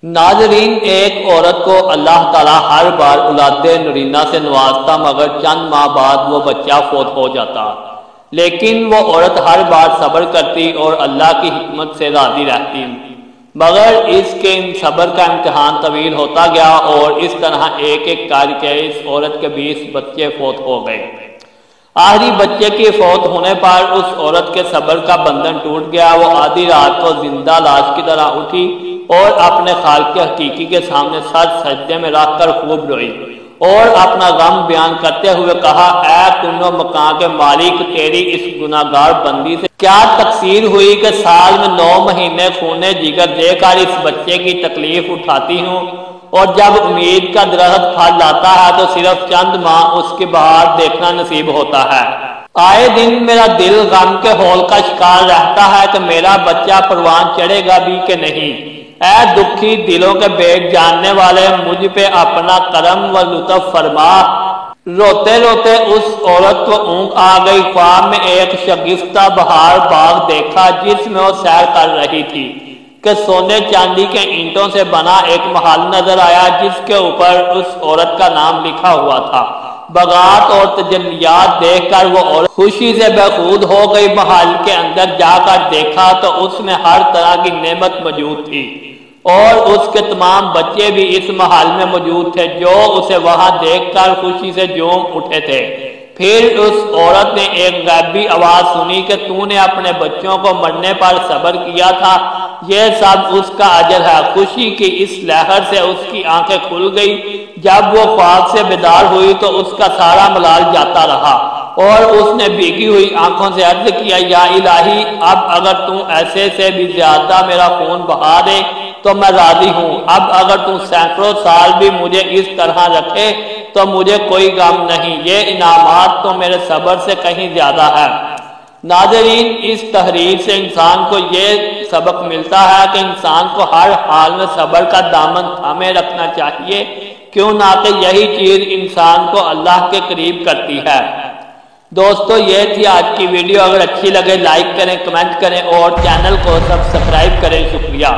ناظرین، ایک عورت کو اللہ تعالیٰ ہر بار اولاد نرینہ سے نوازتا، مگر چند ماہ بعد وہ بچہ فوت ہو جاتا، لیکن وہ عورت ہر بار صبر کرتی اور اللہ کی حکمت سے راضی رہتی، مگر اس کے صبر کا امتحان طویل ہوتا گیا اور اس طرح ایک ایک کر کے اس عورت کے 20 بچے فوت ہو گئے۔ آخری بچے کے فوت ہونے پر اس عورت کے صبر کا بندھن ٹوٹ گیا۔ وہ آدھی رات کو زندہ لاش کی طرح اٹھی اور اپنے خالق حقیقی کے سامنے سر سجدے میں رکھ کر خوب روئی اور اپنا غم بیان کرتے ہوئے کہا، اے کنو مکان کے مالک، تیری اس گناہگار بندی سے کیا تقصیر ہوئی کہ سال میں 9 مہینے خونے جگر دے کر اس بچے کی تکلیف اٹھاتی ہوں، اور جب امید کا درخت پھل لاتا ہے تو صرف چند ماہ اس کی بہار دیکھنا نصیب ہوتا ہے۔ آئے دن میرا دل غم کے ہول کا شکار رہتا ہے کہ میرا بچہ پروان چڑھے گا بھی کہ نہیں۔ اے دکھی دلوں کے بیٹ جاننے والے، مجھ پہ اپنا کرم و لطف فرما۔ روتے روتے اس عورت کو اونگ آ گئی۔ خواب میں ایک شگفتہ بہار باغ دیکھا جس میں وہ سیر کر رہی تھی کہ سونے چاندی کے اینٹوں سے بنا ایک محل نظر آیا جس کے اوپر اس عورت کا نام لکھا ہوا تھا۔ بغات اور تجلیات دیکھ کر وہ عورت خوشی سے بے خود ہو گئی۔ محل کے اندر جا کر دیکھا تو اس میں ہر طرح کی نعمت موجود تھی اور اس کے تمام بچے بھی اس محل میں موجود تھے جو اسے وہاں دیکھ کر خوشی سے جھوم اٹھے تھے۔ پھر اس عورت نے ایک غیبی آواز سنی کہ تو نے اپنے بچوں کو مرنے پر صبر کیا تھا، یہ سب اس کا اجر ہے۔ خوشی کی اس لہر سے اس کی آنکھیں کھل گئی۔ جب وہ خواب سے بیدار ہوئی تو اس کا سارا ملال جاتا رہا اور اس نے بھیگی ہوئی آنکھوں سے عرض کیا، یا الہی، اب اگر تو ایسے سے بھی زیادہ میرا خون بہا دے تو میں راضی ہوں۔ اب اگر تو سینکڑوں سال بھی مجھے اس طرح رکھے تو مجھے کوئی غم نہیں۔ یہ انعامات تو میرے صبر سے کہیں زیادہ ہے۔ ناظرین، اس تحریر سے انسان کو یہ سبق ملتا ہے کہ انسان کو ہر حال میں صبر کا دامن تھامے رکھنا چاہیے، کیوں نہ کہ یہی چیز انسان کو اللہ کے قریب کرتی ہے۔ دوستو، یہ تھی آج کی ویڈیو۔ اگر اچھی لگے لائک کریں، کمنٹ کریں اور چینل کو سبسکرائب کریں۔ شکریہ۔